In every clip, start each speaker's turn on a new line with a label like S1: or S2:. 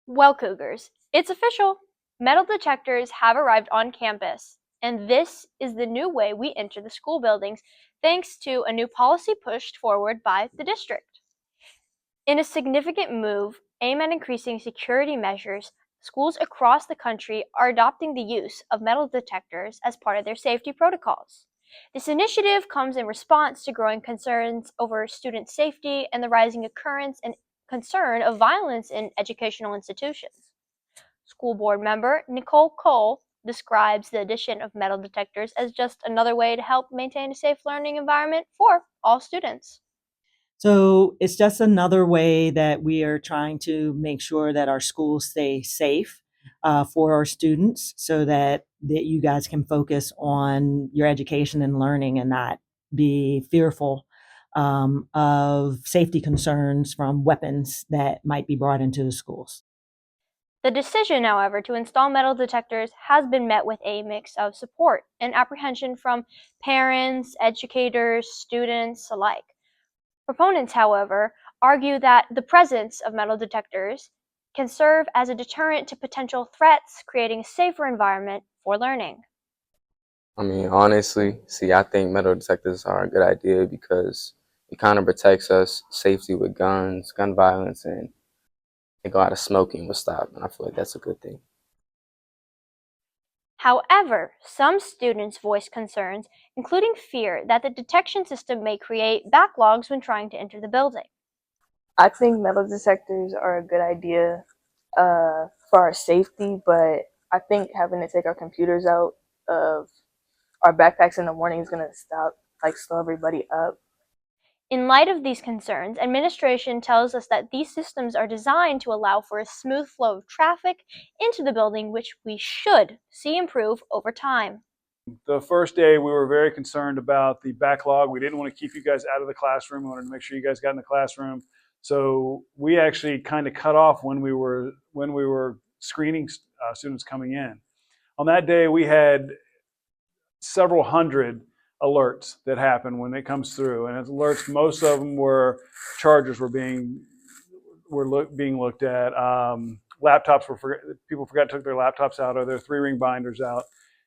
S1: Well, Cougars, it's official. Metal detectors have arrived on campus, and this is the new way we enter the school buildings thanks to a new policy pushed forward by the district. In a significant move aimed at increasing security measures, schools across the country are adopting the use of metal detectors as part of their safety protocols. This initiative comes in response to growing concerns over student safety and the rising occurrence and concern of violence in educational institutions. School board member Nicole Cole describes the addition of metal detectors as just another way to help maintain a safe learning environment for all students.
S2: So it's just another way that we are trying to make sure that our schools stay safe for our students so that you guys can focus on your education and learning and not be fearful of safety concerns from weapons that might be brought into the schools.
S1: The decision, however, to install metal detectors has been met with a mix of support and apprehension from parents, educators, students alike. Proponents, however, argue that the presence of metal detectors can serve as a deterrent to potential threats, creating a safer environment for learning.
S3: Honestly, I think metal detectors are a good idea because it kind of protects us safety with guns, gun violence, and I think a lot of smoking will stop, and I feel like that's a good thing.
S1: However, some students voiced concerns, including fear that the detection system may create backlogs when trying to enter the building.
S4: I think metal detectors are a good idea for our safety, but I think having to take our computers out of our backpacks in the morning is gonna slow everybody up.
S1: In light of these concerns, administration tells us that these systems are designed to allow for a smooth flow of traffic into the building, which we should see improve over time.
S5: The first day, we were very concerned about the backlog. We didn't want to keep you guys out of the classroom. We wanted to make sure you guys got in the classroom. So we actually kind of cut off when we were screening students coming in. On that day, we had several hundred alerts that happen when it comes through, and alerts. Most of them were chargers being looked at. Laptops people forgot to take their laptops out or their 3-ring binders out,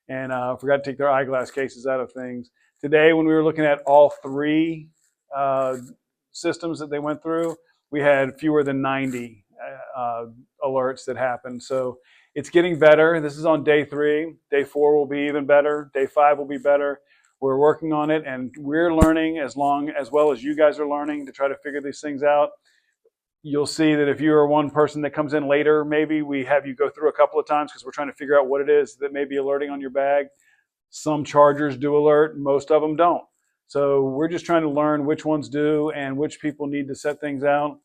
S5: and forgot to take their eyeglass cases out of things. Today, when we were looking at all three systems that they went through, we had fewer than 90 alerts that happened. So it's getting better. This is on day 3. Day 4 will be even better. Day 5 will be better. We're working on it, and we're learning as well as you guys are learning to try to figure these things out. You'll see that if you are one person that comes in later, maybe we have you go through a couple of times because we're trying to figure out what it is that may be alerting on your bag. Some chargers do alert, most of them don't. So we're just trying to learn which ones do and which people need to set things out,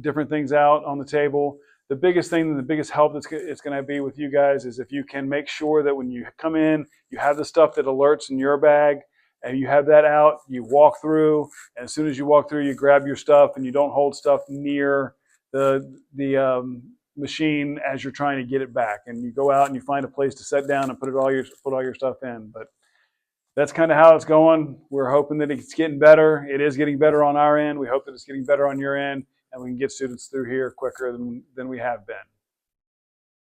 S5: different things out on the table. The biggest thing, the biggest help that's it's going to be with you guys is if you can make sure that when you come in, you have the stuff that alerts in your bag, and you have that out, you walk through, and as soon as you walk through, you grab your stuff, and you don't hold stuff near the machine as you're trying to get it back. And you go out and you find a place to sit down and put all your stuff in. But that's kind of how it's going. We're hoping that it's getting better. It is getting better on our end. We hope that it's getting better on your end, and we can get students through here quicker than we have been.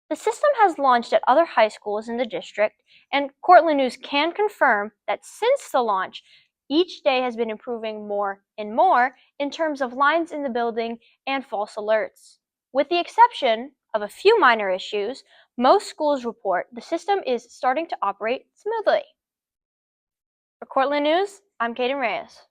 S1: The system has launched at other high schools in the district, and Courtland News can confirm that since the launch, each day has been improving more and more in terms of lines in the building and false alerts. With the exception of a few minor issues, most schools report the system is starting to operate smoothly. For Courtland News, I'm Kaden Reyes.